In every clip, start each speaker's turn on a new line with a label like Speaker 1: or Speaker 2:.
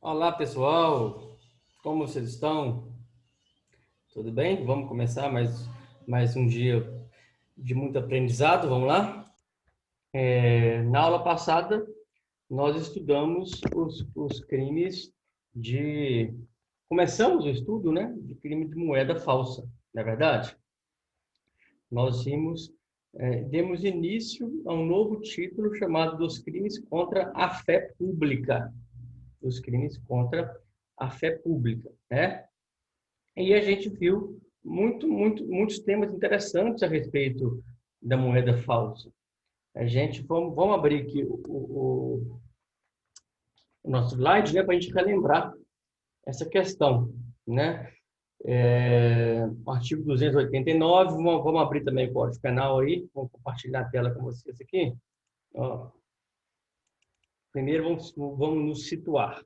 Speaker 1: Olá, pessoal! Como vocês estão? Tudo bem? Vamos começar mais um dia de muito aprendizado. Vamos lá? Na aula passada, nós estudamos os crimes de... Começamos o estudo, né, de crime de moeda falsa, não é verdade? Nós demos início a um novo título chamado dos crimes contra a fé pública. Os crimes contra a fé pública, né? E a gente viu muitos temas interessantes a respeito da moeda falsa. Vamos abrir aqui o nosso slide, né, para a gente relembrar essa questão, né? O artigo 289, vamos abrir também o Código Penal aí, vamos compartilhar a tela com vocês aqui. Ó, primeiro vamos nos situar.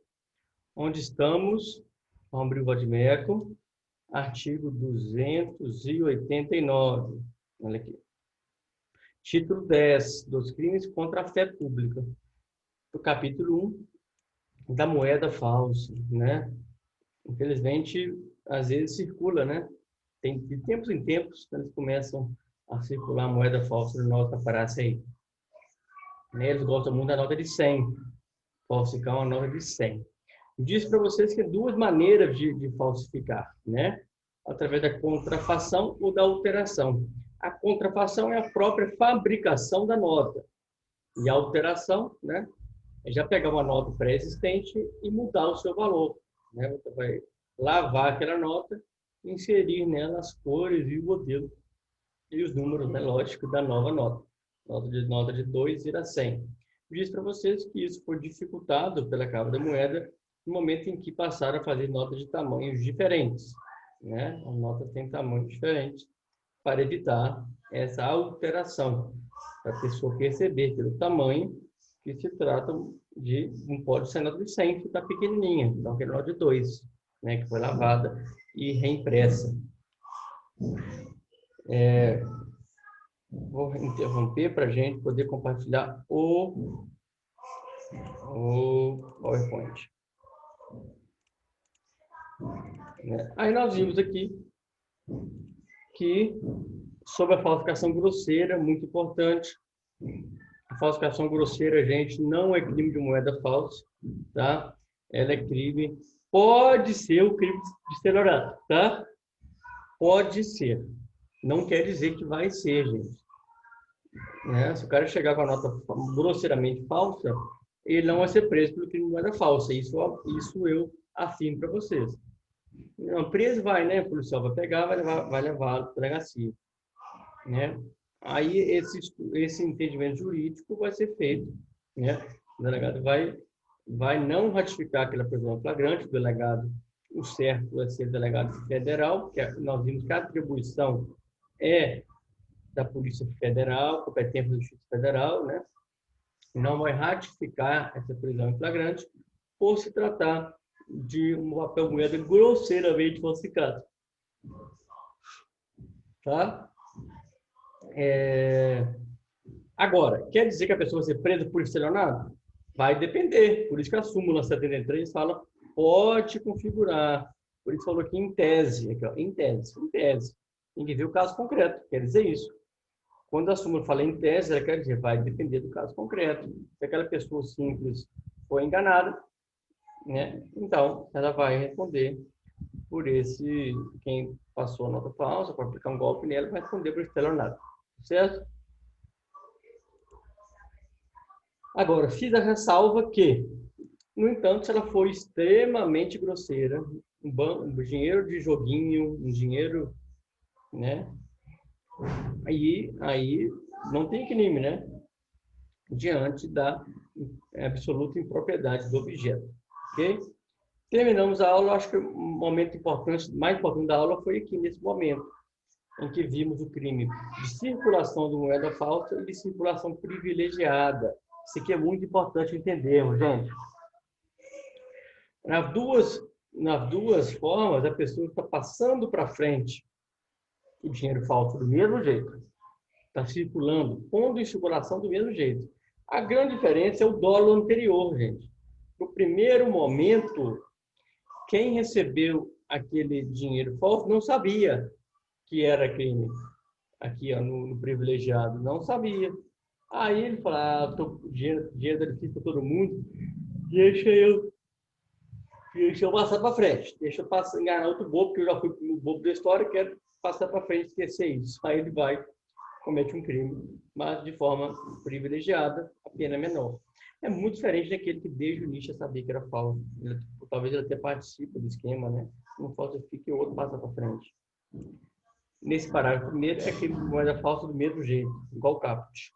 Speaker 1: Onde estamos? Vamos abrir o Vadimeco. Artigo 289. Olha aqui. Título 10 dos crimes contra a fé pública. Do capítulo 1 da moeda falsa, né? Infelizmente, às vezes circula, né? Tem de tempos em tempos, eles começam a circular a moeda falsa no nosso aparece aí. Eles gostam muito da nota de 100. Falsificar uma nota de 100. Disse para vocês que tem duas maneiras de falsificar, né? Através da contrafação ou da alteração. A contrafação é a própria fabricação da nota. E a alteração, né, é já pegar uma nota pré-existente e mudar o seu valor, né? Você vai lavar aquela nota, inserir nela as cores e o modelo e os números, né, lógico, da nova nota. Nota de 2 ir a 100. Disse para vocês que isso foi dificultado pela Casa da Moeda no momento em que passaram a fazer notas de tamanhos diferentes, né? As notas têm tamanhos diferentes para evitar essa alteração, para a pessoa perceber pelo tamanho que se trata de, não pode ser nota de 100, que está pequenininha, então aquele nota de 2, né, que foi lavada e reimpressa. Vou interromper para a gente poder compartilhar o PowerPoint. Aí nós vimos aqui que sobre a falsificação grosseira, muito importante. A falsificação grosseira, gente, não é crime de moeda falsa, tá? Ela é crime, pode ser o crime de estelionato, tá? Pode ser. Não quer dizer que vai ser, gente. Né? Se o cara chegar com a nota grosseiramente falsa, ele não vai ser preso pelo crime de moeda falsa. Isso eu afirmo para vocês. Não, preso vai, né? O policial vai pegar, vai levar para o delegacia, né? Aí esse entendimento jurídico vai ser feito, né? O delegado vai não ratificar aquela prisão flagrante, o delegado, o certo vai ser o delegado federal, que nós vimos que a atribuição é da Polícia Federal, competência da Justiça Federal, né? Não vai ratificar essa prisão em flagrante por se tratar de um papel moeda grosseiramente falsificado. Tá? Agora, quer dizer que a pessoa vai ser presa por estelionato? Vai depender. Por isso que a súmula 73 fala pode configurar. Por isso falou aqui em tese. Aqui, ó, em tese. Tem que ver o caso concreto. Quer dizer isso. Quando a súmula fala em tese, ela quer dizer vai depender do caso concreto. Se aquela pessoa simples foi enganada, né? Então, ela vai responder por quem passou a nota falsa, para aplicar um golpe nela, vai responder por estelionato. Certo? Agora, fiz a ressalva que, no entanto, se ela for extremamente grosseira, um dinheiro de joguinho, um dinheiro, né? Aí não tem crime, né? Diante da absoluta impropriedade do objeto. Ok? Terminamos a aula, acho que o momento importante, mais importante da aula foi aqui, nesse momento, em que vimos o crime de circulação de moeda falsa e de circulação privilegiada. Isso aqui é muito importante entendermos, gente. Nas duas formas, a pessoa está passando para frente o dinheiro falso do mesmo jeito. Está circulando, pondo em circulação do mesmo jeito. A grande diferença é o dolo anterior, gente. no primeiro momento, quem recebeu aquele dinheiro falso não sabia que era crime. Aqui, ó, no privilegiado, não sabia. Aí ele fala, dinheiro da difícil para todo mundo, deixa eu, deixa eu passar para frente, deixa eu passar, enganar outro bobo, porque eu já fui o bobo da história e quero passar para frente e esquecer isso. Aí ele vai, comete um crime, mas de forma privilegiada, a pena é menor. É muito diferente daquele que desde o início sabia que era falso. Talvez ele até participe do esquema, né? Um falsifica e o outro passa para frente. Nesse parágrafo primeiro, é crime de moeda falsa do mesmo jeito, igual o caput.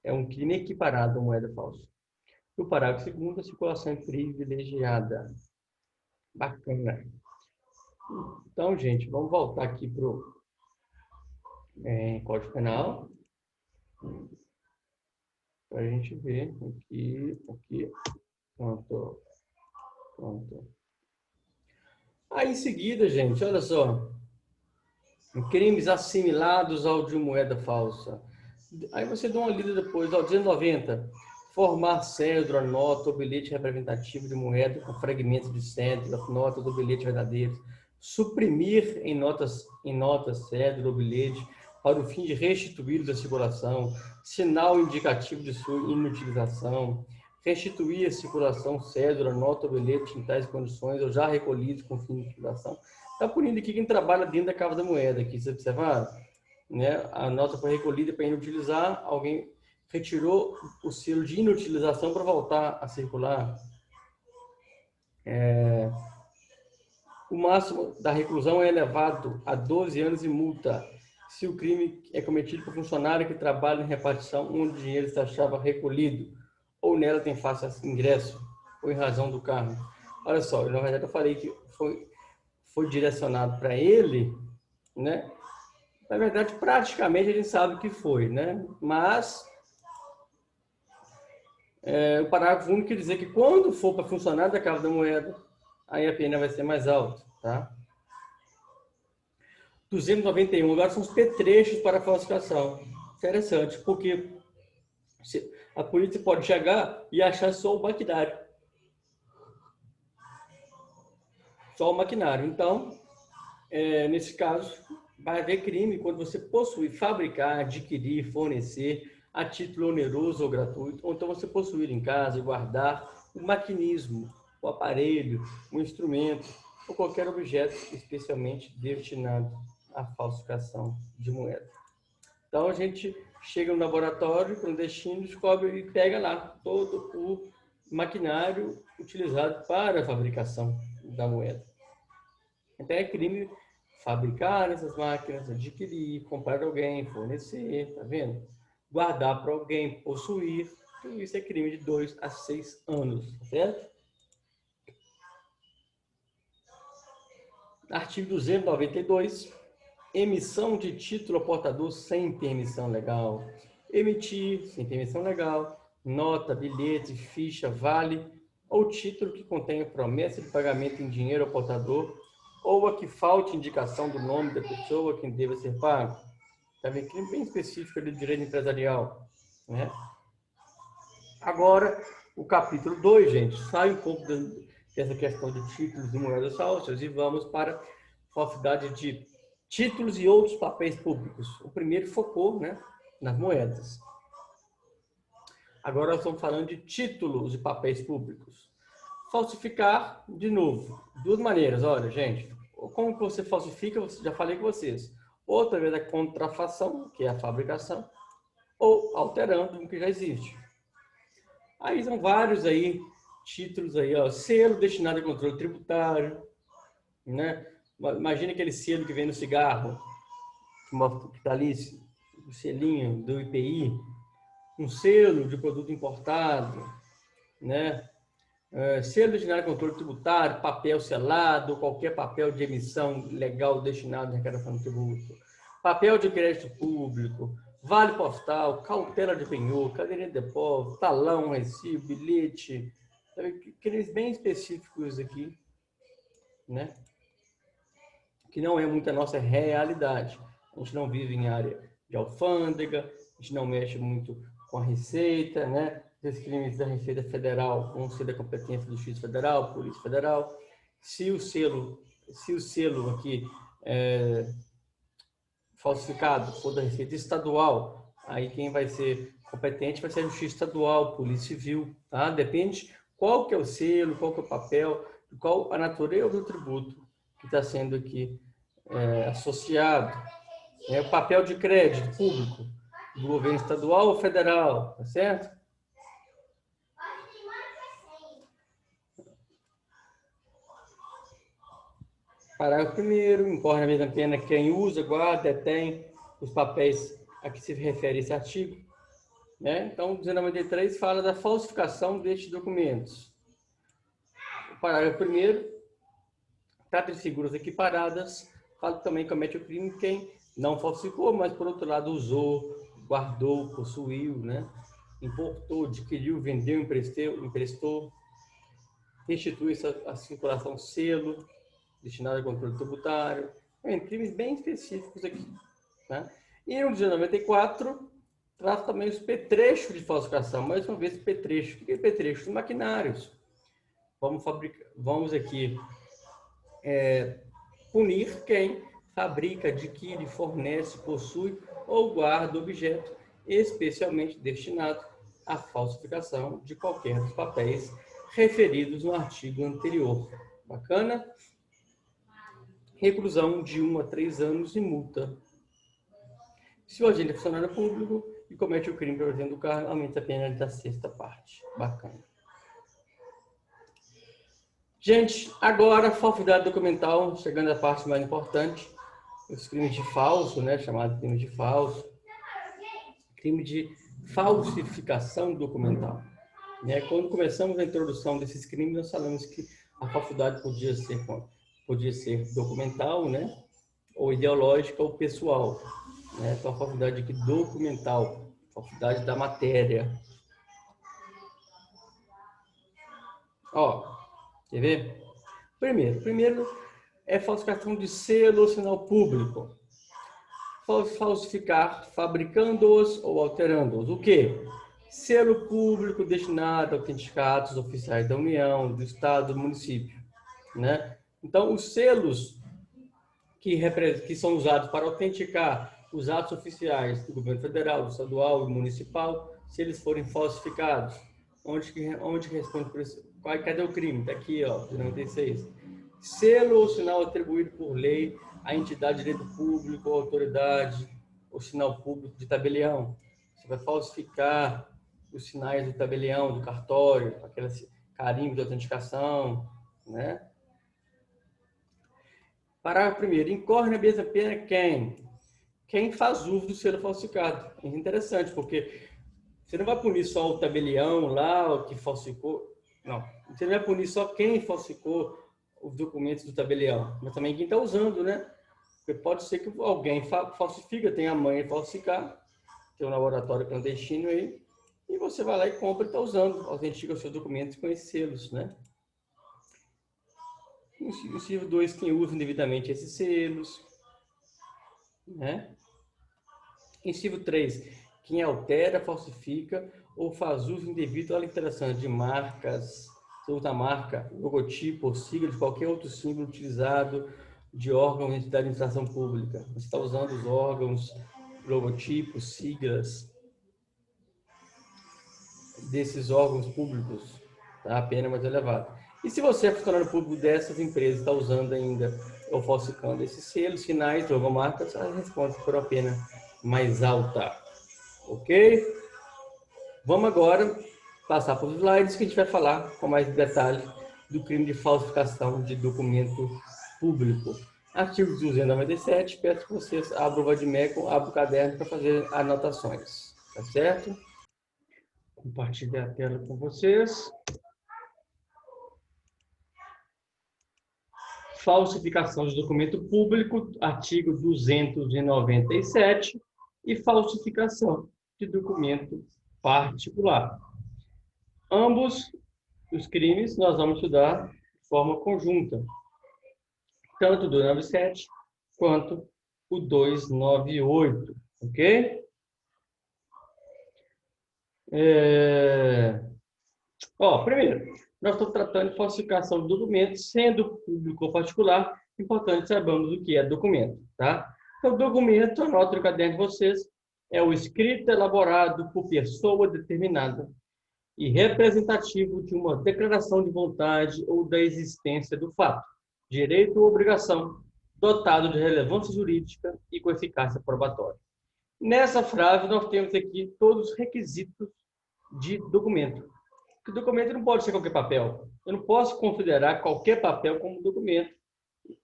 Speaker 1: É um crime equiparado à moeda falsa. No parágrafo segundo, a circulação privilegiada. Bacana. Então, gente, vamos voltar aqui para o Código Penal. Para a gente ver aqui. Pronto. Aí, em seguida, gente, olha só. Crimes assimilados ao de moeda falsa. Aí você dá uma lida depois, ó, 290. Formar cédula, nota ou bilhete representativo de moeda com fragmentos de cédula, nota do bilhete verdadeiro. Suprimir em notas cédula ou bilhete para o fim de restituí-los à circulação. Sinal indicativo de sua inutilização. Restituir a circulação, cédula, nota ou bilhete em tais condições ou já recolhidos com fim de utilização. Está punindo aqui quem trabalha dentro da cava da moeda. Aqui, você observaram? Né? A nota foi recolhida para inutilizar, alguém retirou o selo de inutilização para voltar a circular. O máximo da reclusão é elevado a 12 anos e multa se o crime é cometido por funcionário que trabalha em repartição onde o dinheiro está recolhido ou nela tem fácil ingresso ou em razão do cargo. Olha só, na verdade eu falei que foi direcionado para ele, né? Na verdade, praticamente a gente sabe que foi, né? Mas o parágrafo único quer dizer que quando for para funcionário da Cava da Moeda, aí a pena vai ser mais alta, tá? 291, agora são os petrechos para falsificação. Interessante, porque a polícia pode chegar e achar só o maquinário. Só o maquinário. Então, nesse caso, vai haver crime quando você possuir, fabricar, adquirir, fornecer a título oneroso ou gratuito, ou então você possuir em casa e guardar o maquinismo, o aparelho, o instrumento ou qualquer objeto especialmente destinado à falsificação de moeda. Então a gente chega no laboratório clandestino, descobre e pega lá todo o maquinário utilizado para a fabricação da moeda. Então é crime fabricar essas máquinas, adquirir, comprar de alguém, fornecer, tá vendo? Guardar para alguém, possuir, tudo isso é crime de 2 a 6 anos, certo? Artigo 292, emissão de título ao portador sem permissão legal. Emitir, sem permissão legal, nota, bilhete, ficha, vale ou título que contenha promessa de pagamento em dinheiro ao portador ou a que falte indicação do nome da pessoa a quem deva ser pago. Está vendo? Crime bem específico do direito empresarial, né? Agora, o capítulo 2, gente, sai um pouco dessa questão de títulos e moedas falsas e vamos para a falsidade de títulos e outros papéis públicos. O primeiro focou, né, nas moedas. Agora nós estamos falando de títulos e papéis públicos. Falsificar, de novo, duas maneiras. Olha, gente, como você falsifica, já falei com vocês. Ou através da contrafação, que é a fabricação, ou alterando o que já existe. Aí são vários aí títulos aí, ó, selo destinado a controle tributário, né? Imagina aquele selo que vem no cigarro, que está ali, o selinho do IPI, um selo de produto importado, né? Selo destinado a controle tributário, papel selado, qualquer papel de emissão legal destinado à arrecadação de tributo, papel de crédito público, vale postal, cautela de penhor, caderneta de depósito, talão, recibo, bilhete, aqueles bem específicos aqui, né? Que não é muito a nossa realidade. A gente não vive em área de alfândega, a gente não mexe muito com a receita, né? Esses crimes da Receita Federal vão ser da competência do Juiz Federal, Polícia Federal. Se o selo aqui falsificado for da Receita Estadual, aí quem vai ser competente vai ser a Justiça Estadual, Polícia Civil, tá? Depende qual que é o selo, qual que é o papel, qual a natureza do tributo que está sendo aqui associado. O papel de crédito público do governo estadual ou federal, tá certo? Parágrafo 1º, incorre na mesma pena quem usa, guarda, detém os papéis a que se refere esse artigo. Né? Então, o 293 fala da falsificação destes documentos. O parágrafo 1º trata de figuras equiparadas, fala que também comete o crime quem não falsificou, mas, por outro lado, usou, guardou, possuiu, né? Importou, adquiriu, vendeu, emprestou, restitui a circulação selo, destinado ao controle tributário, crimes bem específicos aqui. Né? E o 294 trata também os petrechos de falsificação, mais uma vez petrecho. O que é petrecho? Os maquinários. Vamos aqui punir quem fabrica, adquire, fornece, possui ou guarda objeto especialmente destinado à falsificação de qualquer dos papéis referidos no artigo anterior. Bacana? Reclusão de 1 a 3 anos e multa. Se o agente é funcionário público e comete o crime pelo exemplo do cargo, aumenta a pena da 6ª parte. Bacana. Gente, agora, falsidade documental, chegando à parte mais importante, os crimes de falso, né, chamado crime de falso, crime de falsificação documental. Né? Quando começamos a introdução desses crimes, nós falamos que a falsidade podia ser documental, né, ou ideológica ou pessoal. Né? Então, a falsidade aqui documental, falsidade da matéria. Ó, quer ver? Primeiro é falsificação de selo ou sinal público. Falsificar fabricando-os ou alterando-os. O quê? Selo público destinado a autenticar atos oficiais da União, do Estado, do município. Né? Então, os selos que são usados para autenticar os atos oficiais do governo federal, do estadual e municipal, se eles forem falsificados, onde responde por isso? Cadê o crime? Está aqui, ó, 96. Selo ou sinal atribuído por lei à entidade de direito público ou autoridade ou sinal público de tabelião. Você vai falsificar os sinais do tabelião, do cartório, aqueles carimbos de autenticação, né? Parágrafo 1º. Incorre na mesma pena quem faz uso do selo falsificado. É interessante, porque você não vai punir só o tabelião lá, o que falsificou. Não. Você não vai punir só quem falsificou os documentos do tabelião, mas também quem está usando, né? Porque pode ser que alguém falsifica, tem a manha de falsificar, tem um laboratório clandestino aí, e você vai lá e compra e está usando, autentica os seus documentos com esses selos, né? Inciso 2, quem usa indevidamente esses selos, né? Inciso 3, quem altera, falsifica ou faz uso indevido à literação de marcas, outra marca, logotipo ou sigla de qualquer outro símbolo utilizado de órgão ou entidade de administração pública. Você está usando os órgãos, logotipos, siglas desses órgãos públicos, tá? A pena é mais elevada. E se você é funcionário público dessas empresas, está usando ainda ou falsificando esses selos, sinais, logomarcas, a resposta por uma pena mais alta. Ok? Vamos agora passar para os slides que a gente vai falar com mais detalhes do crime de falsificação de documento público. Artigo 297, peço que vocês abram o Vadimeco, abram o caderno para fazer anotações. Tá certo? Compartilhar a tela com vocês. Falsificação de documento público, artigo 297, e falsificação de documento particular. Ambos os crimes nós vamos estudar de forma conjunta, tanto o 297 quanto o 298, ok? Primeiro, nós estamos tratando de falsificação de documentos, sendo público ou particular, importante sabermos o que é documento, tá? Então, documento, anota no caderno de vocês, é o escrito elaborado por pessoa determinada e representativo de uma declaração de vontade ou da existência do fato, direito ou obrigação, dotado de relevância jurídica e com eficácia probatória. Nessa frase, nós temos aqui todos os requisitos de documento. O documento não pode ser qualquer papel. Eu não posso considerar qualquer papel como documento.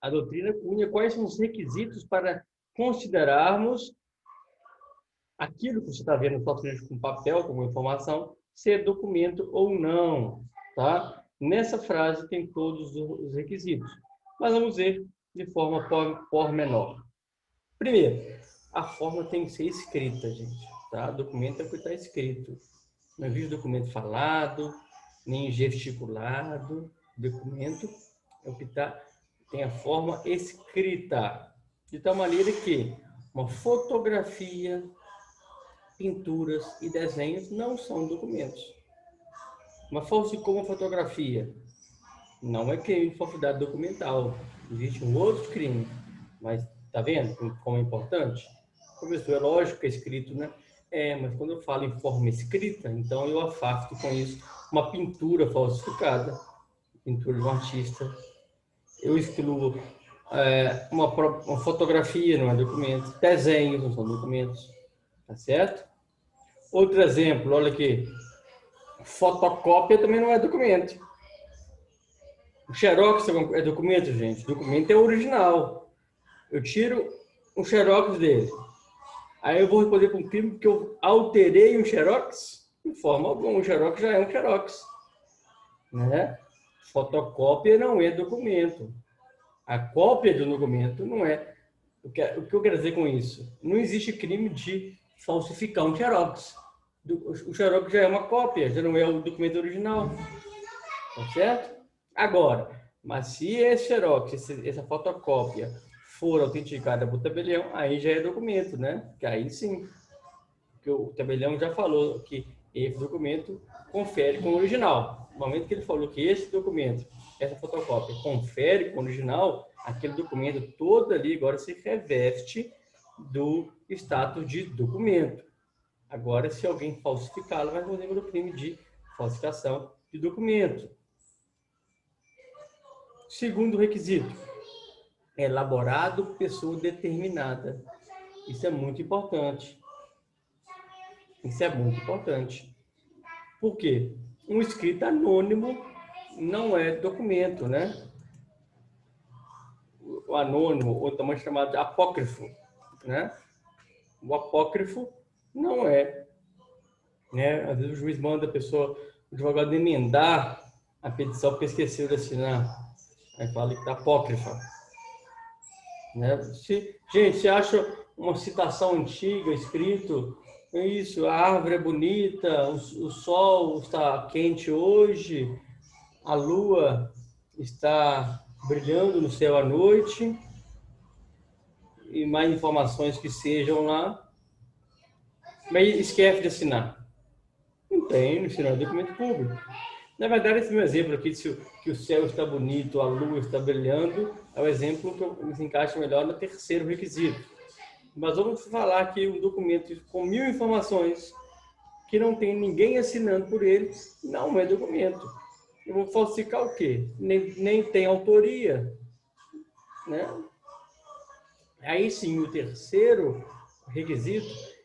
Speaker 1: A doutrina cunha quais são os requisitos para considerarmos aquilo que você está vendo só com papel, como informação, ser documento ou não, tá? Nessa frase tem todos os requisitos. Mas vamos ver de forma pormenor. Primeiro, a forma tem que ser escrita, gente, tá? Documento é o que está escrito. Não existe documento falado, nem gesticulado. Documento é o que tem a forma escrita. De tal maneira que uma fotografia, pinturas e desenhos não são documentos. Mas falsificou uma fotografia. Não é crime de falsidade documental. Existe um outro crime. Mas tá vendo como é importante? Professor, é lógico que é escrito, né? Mas quando eu falo em forma escrita, então eu afasto com isso uma pintura falsificada, pintura de um artista. Eu excluo uma fotografia, não é documento. Desenhos não são documentos. Tá certo? Outro exemplo, olha aqui. Fotocópia também não é documento. O xerox é documento, gente. Documento é original. Eu tiro um xerox dele. Aí eu vou responder para um crime porque eu alterei um xerox? De forma alguma, o xerox já é um xerox. Né? Fotocópia não é documento. A cópia de um documento não é. O que eu quero dizer com isso? Não existe crime de falsificar um xerox. O xerox já é uma cópia, já não é o documento original. Tá certo? Agora, mas se esse xerox, essa fotocópia, for autenticada por tabelião, aí já é documento, né? Que aí sim. Porque o tabelião já falou que esse documento confere com o original. No momento que ele falou que esse documento, essa fotocópia, confere com o original, aquele documento todo ali agora se reveste do status de documento. Agora, se alguém falsificá-lo, vai responder pelo crime de falsificação de documento. Segundo requisito, elaborado por pessoa determinada. Isso é muito importante. Isso é muito importante. Por quê? Um escrito anônimo não é documento, né? O anônimo, ou também chamado de apócrifo, né? O apócrifo não é, né? Às vezes o juiz manda a pessoa, o advogado emendar a petição porque esqueceu de assinar. Aí fala que está apócrifa. Né? Gente, você acha uma citação antiga, escrito, isso, a árvore é bonita, o sol está quente hoje, a lua está brilhando no céu à noite, e mais informações que sejam lá, mas esquece de assinar. Não tem, não assinar, é documento público. Na verdade, esse meu exemplo aqui, que o céu está bonito, a lua está brilhando, é o exemplo que se encaixa melhor no terceiro requisito. Mas vamos falar aqui um documento com 1000 informações, que não tem ninguém assinando por ele, não é documento. Eu vou falsificar o quê? Nem tem autoria. Né? Aí sim, o terceiro requisito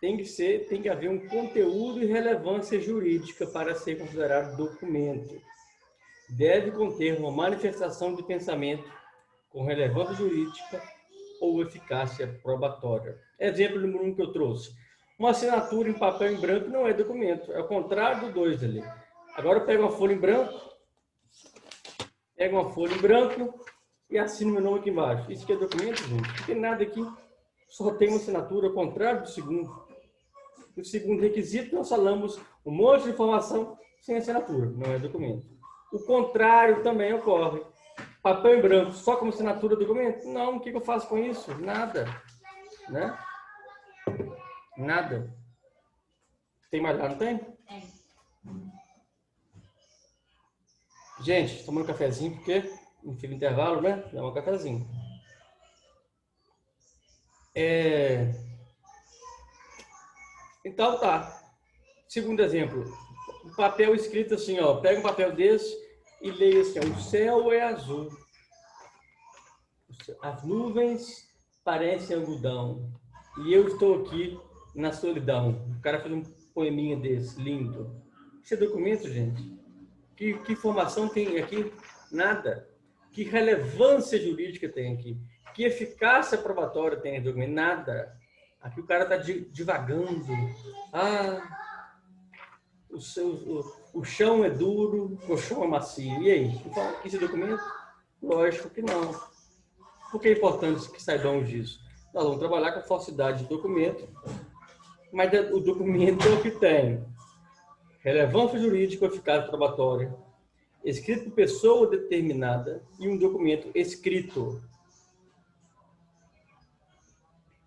Speaker 1: tem que haver um conteúdo e relevância jurídica para ser considerado documento. Deve conter uma manifestação de pensamento com relevância jurídica ou eficácia probatória. Exemplo número 1 que eu trouxe. Uma assinatura em papel em branco não é documento. É o contrário do 2 ali. Agora eu pego uma folha em branco, e assino meu nome aqui embaixo. Isso aqui é documento, gente? Não tem nada aqui. Só tem uma assinatura, ao contrário do segundo. No segundo requisito, nós falamos um monte de informação sem assinatura. Não é documento. O contrário também ocorre. Papel em branco, só como assinatura do documento? Não, o que eu faço com isso? Nada. Né? Nada. Tem mais lá, não tem?
Speaker 2: Tem.
Speaker 1: Gente, tomando um cafezinho, porque no fim do intervalo, né? Dá um cafezinho. Então tá. Segundo exemplo, um papel escrito assim, ó. Pega um papel desse e leia assim, ó, o céu é azul. As nuvens parecem algodão. E eu estou aqui na solidão. O cara fez um poeminha desse, lindo. Esse é documento, gente. Que informação tem aqui? Nada. Que relevância jurídica tem aqui? Que eficácia probatória tem esse documento? Nada. Aqui o cara está divagando. Ah, o chão é duro, o chão é macio. E aí? Então, esse documento? Lógico que não. Por que é importante que saibamos disso? Nós vamos trabalhar com falsidade de documento, mas o documento é o que tem relevância jurídica ou eficácia probatória, escrito por pessoa determinada e um documento escrito.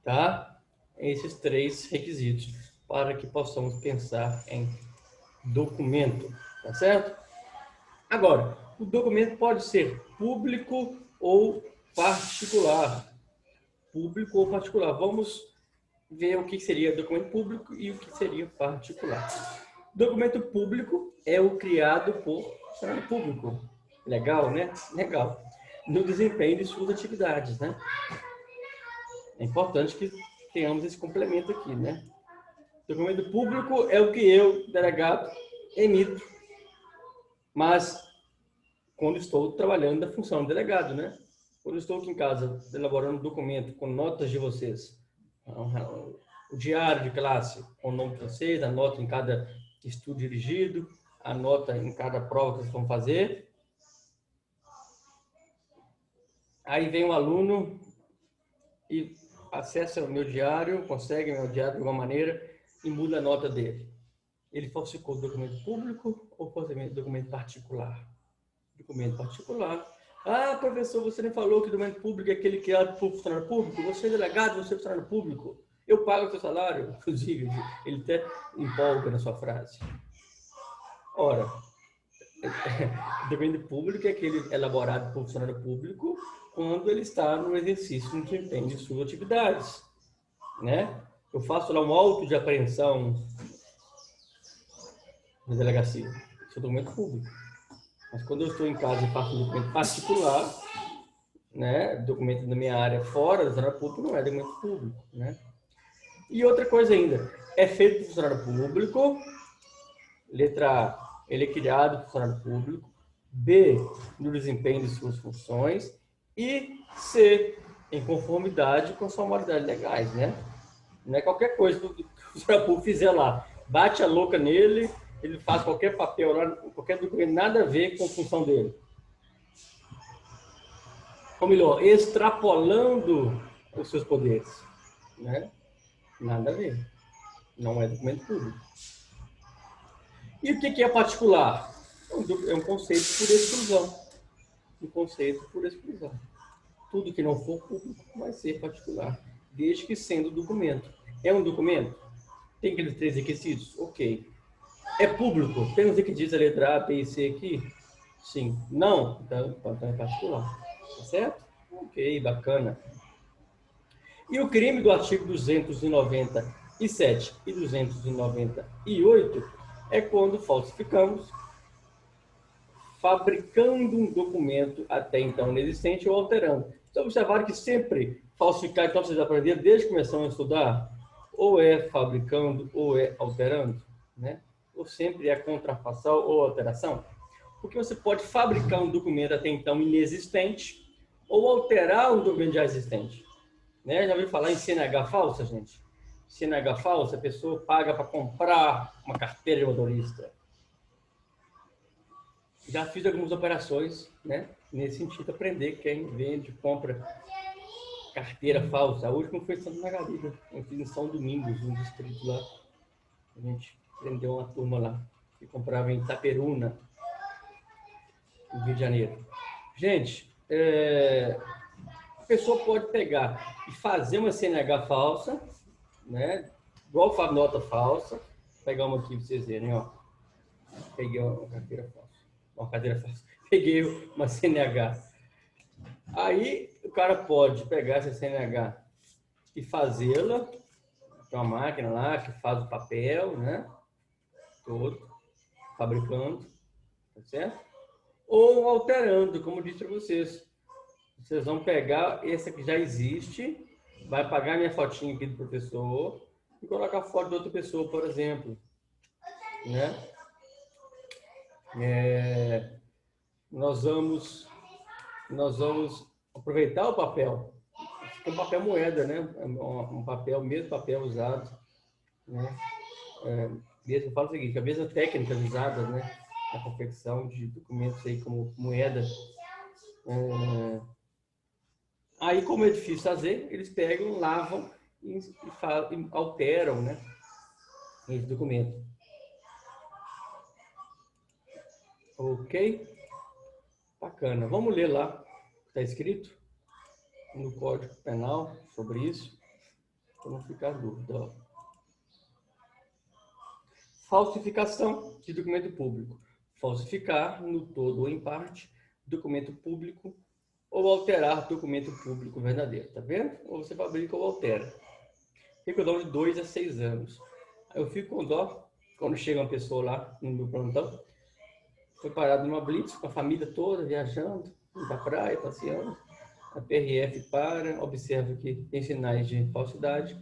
Speaker 1: Tá? Esses três requisitos para que possamos pensar em documento. Tá certo? Agora, o documento pode ser público ou particular. Público ou particular. Vamos ver o que seria documento público e o que seria particular. Documento público é o criado por funcionário público. Legal, né? Legal. No desempenho de suas atividades, né? É importante que tenhamos esse complemento aqui, né? Documento público é o que eu, delegado, emito, mas quando estou trabalhando da função de delegado, né? Quando estou aqui em casa elaborando um documento com notas de vocês, o diário de classe com o nome de vocês, a nota em cada estudo dirigido, a nota em cada prova que vocês vão fazer. Aí vem um aluno e acessa o meu diário, consegue o meu diário de alguma maneira e muda a nota dele. Ele falsificou o documento público ou falsificou o documento particular? Documento particular. Ah, professor, você nem falou que o documento público é aquele criado por funcionário público? Você é delegado, você é funcionário público. Eu pago o seu salário, inclusive. Ele até empolga na sua frase. Ora, o documento público é aquele elaborado por funcionário público quando ele está no exercício no desempenho de suas atividades, né? Eu faço lá um auto de apreensão na delegacia. Isso é documento público. Mas quando eu estou em casa e faço um documento particular, né? Documento da minha área fora da funcionário público não é documento público, né? E outra coisa ainda, é feito por funcionário público, letra A, ele é criado por funcionário público, B, no desempenho de suas funções, e C, em conformidade com as formalidades legais, né? Não é qualquer coisa que o funcionário público fizer lá, bate a louca nele, ele faz qualquer papel lá, qualquer documento, nada a ver com a função dele. Ou melhor, extrapolando os seus poderes, né? Nada a ver. Não é documento público. E o que é particular? É um conceito por exclusão. Um conceito por exclusão. Tudo que não for público vai ser particular, desde que sendo documento. É um documento? Tem aqueles três requisitos? Ok. É público? Tem os requisitos da letra A, B e C aqui? Sim. Não? Então é particular. Tá certo? Ok, bacana. E o crime do artigo 297 e 298 é quando falsificamos, fabricando um documento até então inexistente ou alterando. Então, observaram que sempre falsificar, então vocês aprenderam desde que começamos a estudar, ou é fabricando ou é alterando, né? Ou sempre é contrafação ou alteração. Porque você pode fabricar um documento até então inexistente ou alterar um documento já existente. Né? Já ouviu falar em CNH falsa, gente? CNH falsa, a pessoa paga para comprar uma carteira de motorista. Já fiz algumas operações, né? Nesse sentido, aprender quem vende, compra carteira falsa. A última foi em Santa Margarida. Eu fiz em São Domingos, um distrito lá. A gente prendeu uma turma lá que comprava em Itaperuna, no Rio de Janeiro. Gente, a pessoa pode pegar e fazer uma CNH falsa, né? Igual faz nota falsa, pegar uma aqui para vocês verem, ó. Peguei uma carteira falsa. Uma carteira falsa. Peguei uma CNH. Aí o cara pode pegar essa CNH e fazê-la. Tem uma máquina lá que faz o papel, né? Todo, fabricando, tá certo? Ou alterando, como eu disse para vocês. Vocês vão pegar esse que já existe, vai pagar minha fotinha aqui do professor e colocar a foto de outra pessoa, por exemplo, né? Nós vamos aproveitar o papel. É um papel moeda, né? Um papel, mesmo papel usado, né? Mesmo, eu falo o seguinte, a mesma técnica usada, né? Na confecção de documentos aí como moeda. Aí, como é difícil fazer, eles pegam, lavam e alteram, né? Esse documento. Ok? Bacana. Vamos ler lá o que está escrito no Código Penal sobre isso, para não ficar dúvida. Ó. Falsificação de documento público. Falsificar, no todo ou em parte, documento público ou alterar documento público verdadeiro. Tá vendo? Ou você fabrica ou altera. Fica dó de 2 a 6 anos. Eu fico com dó quando chega uma pessoa lá no meu plantão, foi parado numa blitz com a família toda viajando, da praia, passeando. A PRF para, observa que tem sinais de falsidade,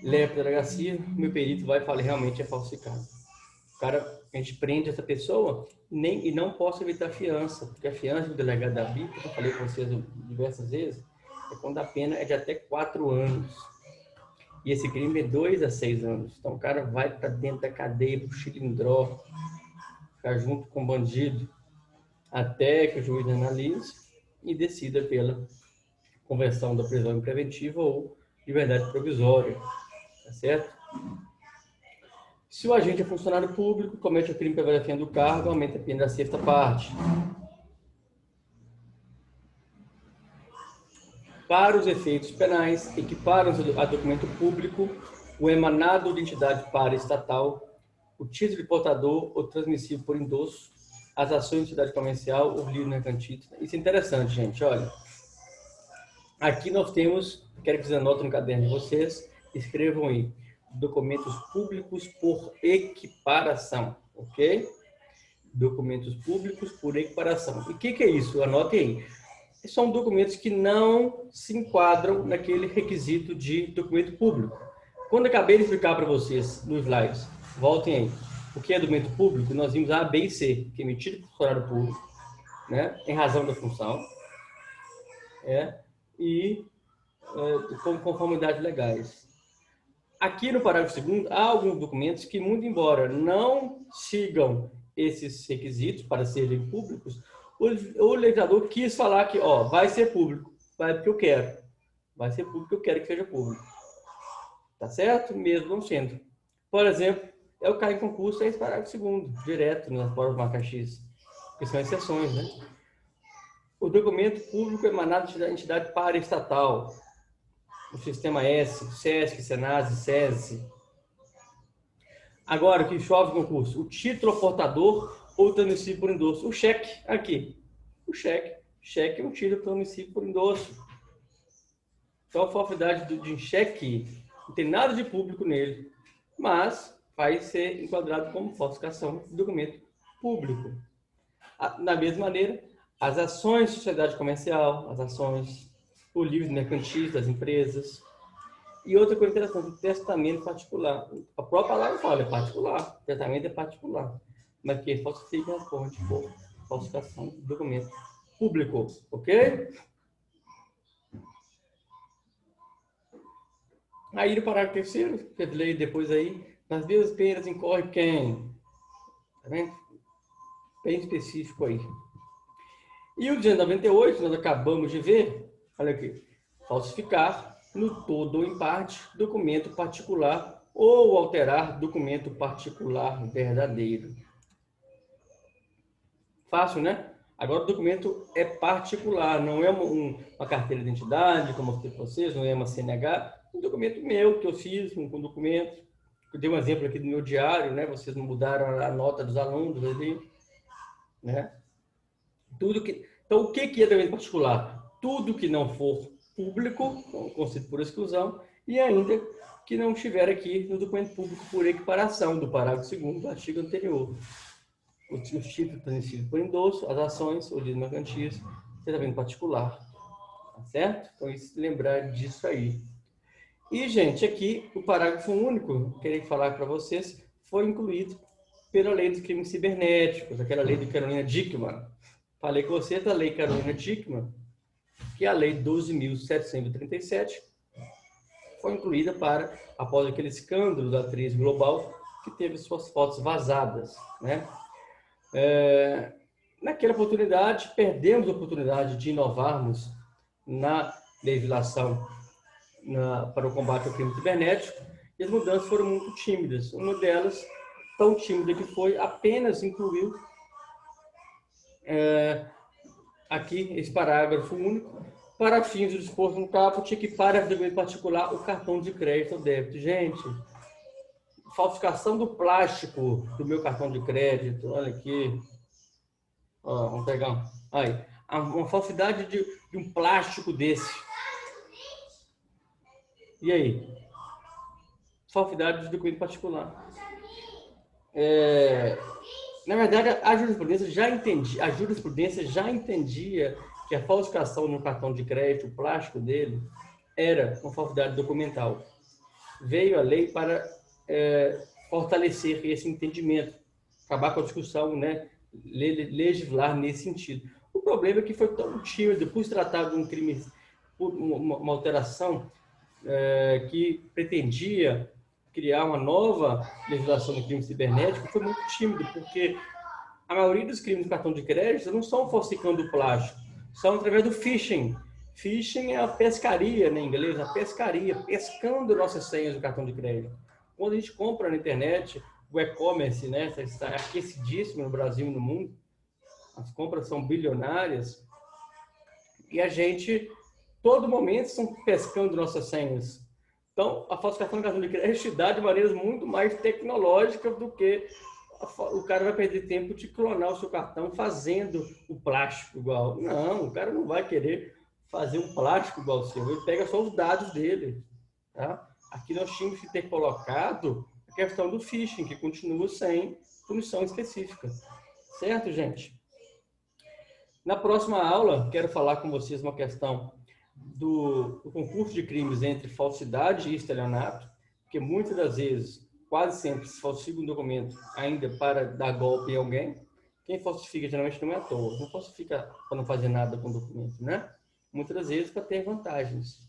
Speaker 1: leva para a delegacia, meu perito vai e fala, realmente é falsificado. O cara, a gente prende essa pessoa e não posso evitar fiança, porque a fiança do delegado da BIP, que eu falei com vocês diversas vezes, é quando a pena é de até 4 anos. E esse crime é 2 a 6 anos. Então o cara vai para dentro da cadeia, pro chilindró, ficar junto com o bandido, até que o juiz analise e decida pela conversão da prisão preventiva ou liberdade provisória, tá certo? Se o agente é funcionário público, comete o crime prevalecendo do cargo, aumenta a pena da 6ª parte. Para os efeitos penais, equiparam-se a documento público o emanado de entidade paraestatal, o título de portador ou transmissível por endosso, as ações de entidade comercial ou livre mercantil. Isso é interessante, gente, olha. Aqui nós temos, quero que vocês anotem no caderno de vocês, escrevam aí, documentos públicos por equiparação, ok? Documentos públicos por equiparação. E o que é isso? Anotem aí. São documentos que não se enquadram naquele requisito de documento público. Quando eu acabei de explicar para vocês nos slides, voltem aí. O que é documento público? Nós vimos A, B e C, que é emitido por funcionário público, né, em razão da função, com conformidade legais. Aqui no parágrafo 2º, há alguns documentos que, muito embora não sigam esses requisitos para serem públicos, o legislador quis falar que, ó, vai ser público, vai porque eu quero. Vai ser público, eu quero que seja público. Tá certo? Mesmo não sendo. Por exemplo, eu caio em concurso, é esse parágrafo 2º, direto nas provas marca X, que são exceções, né? O documento público emanado da entidade paraestatal, o sistema S, SESC, SENASE, SESI. Agora, o que chove no concurso? O título portador ou transmissível por endosso. O cheque, aqui. O cheque. Cheque é um título transmissível por endosso. Então, a falsidade de cheque não tem nada de público nele, mas vai ser enquadrado como falsificação de documento público. Da mesma maneira, as ações de sociedade comercial, as ações por livros mercantis das empresas. E outra coisa interessante, o testamento particular. A própria palavra fala, é particular. O testamento é particular. Mas que falsifica a forma de falsificação de documento público. Ok? Aí no parágrafo 3º, que eu leio depois aí, nas mesmas penas incorre quem? Tá vendo? Bem específico aí. E o 298, nós acabamos de ver, olha aqui, falsificar, no todo ou em parte, documento particular ou alterar documento particular verdadeiro. Fácil, né? Agora o documento é particular, não é uma carteira de identidade, como eu mostrei para vocês, não é uma CNH, um documento meu que eu fiz, um documento, Eu dei um exemplo aqui do meu diário, né? Vocês não mudaram a nota dos alunos ali, né? Então, o que é documento particular? Tudo que não for público, conceito por exclusão, e ainda que não estiver aqui no documento público por equiparação do parágrafo 2º do artigo anterior. Os títulos transmitidos por endosso, as ações, ou direitos mercantis, documento particular. Tá certo? Então, lembrar disso aí. E, gente, aqui o parágrafo único, queria falar para vocês, foi incluído pela lei dos crimes cibernéticos, aquela lei de Carolina Dickmann. Falei com vocês da lei Carolina Dickmann, que é a lei 12.737, foi incluída após aquele escândalo da atriz global, que teve suas fotos vazadas, né? Naquela oportunidade, perdemos a oportunidade de inovarmos na legislação para o combate ao crime cibernético, e as mudanças foram muito tímidas. Uma delas, tão tímida que foi, apenas incluiu aqui esse parágrafo único, para fins do disposto no caput, que para documento particular o cartão de crédito ou débito. Gente, falsificação do plástico do meu cartão de crédito, olha aqui. Ó, vamos pegar aí, uma falsidade de um plástico desse. E aí? Falsidade de documento particular. Na verdade, a jurisprudência já entendia que a falsificação no cartão de crédito, o plástico dele, era uma falsidade documental. Veio a lei para fortalecer esse entendimento, acabar com a discussão, né, legislar nesse sentido. O problema é que foi tão tímido, por se tratar de um crime, por uma alteração que pretendia criar uma nova legislação do crime cibernético, foi muito tímido, porque a maioria dos crimes do cartão de crédito não são falsificando o plástico, são através do phishing. Phishing é a pescaria, né, em inglês, a pescaria, pescando nossas senhas do cartão de crédito. Quando a gente compra na internet, o e-commerce, né, está aquecidíssimo no Brasil e no mundo, as compras são bilionárias, e a gente, todo momento, estão pescando nossas senhas. Então, a falsificação do cartão de crédito se dá de maneiras muito mais tecnológicas do que o cara vai perder tempo de clonar o seu cartão fazendo o plástico igual. Não, o cara não vai querer fazer um plástico igual ao seu. Ele pega só os dados dele. Tá? Aqui nós tínhamos que ter colocado a questão do phishing, que continua sem punição específica. Certo, gente? Na próxima aula, quero falar com vocês uma questão do concurso de crimes entre falsidade e estelionato, porque muitas das vezes, quase sempre, se falsifica um documento ainda para dar golpe em alguém. Quem falsifica geralmente não é à toa, não falsifica para não fazer nada com o documento, né? Muitas das vezes para ter vantagens.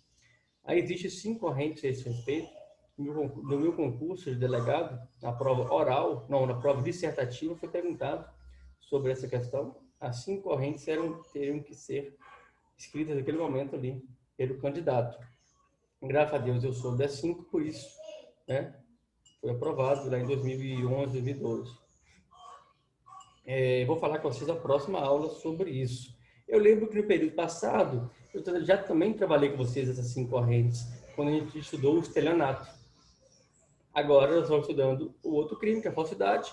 Speaker 1: Aí existem 5 correntes a esse respeito. No meu concurso de delegado, na prova oral, não, na prova dissertativa, foi perguntado sobre essa questão. As 5 correntes teriam que ser escritas naquele momento ali, pelo candidato. Graças a Deus eu sou das 5, por isso, né? Foi aprovado lá em 2011, 2012. Vou falar com vocês na próxima aula sobre isso. Eu lembro que no período passado, eu já também trabalhei com vocês essas 5 correntes, quando a gente estudou o estelionato. Agora nós vamos estudando o outro crime, que é a falsidade,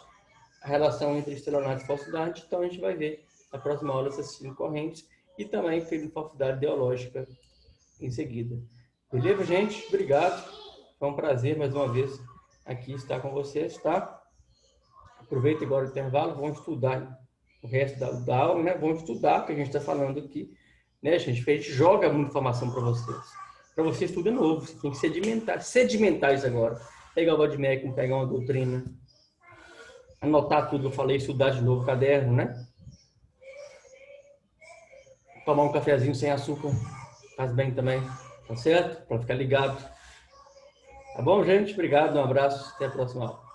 Speaker 1: a relação entre estelionato e falsidade. Então a gente vai ver na próxima aula essas 5 correntes e também crime de falsidade ideológica em seguida. Beleza, gente? Obrigado. Foi um prazer mais uma vez aqui estar com vocês, tá? Aproveita agora o intervalo, vamos estudar o resto da aula, né? Vamos estudar o que a gente está falando aqui, né, gente? A gente joga muita informação para vocês. Para vocês tudo é novo, você tem que sedimentar isso agora. Pegar o Vadmecum, pegar uma doutrina, anotar tudo que eu falei, estudar de novo o caderno, né? Tomar um cafezinho sem açúcar, faz bem também, tá certo? Para ficar ligado. Tá bom, gente? Obrigado, um abraço, até a próxima aula.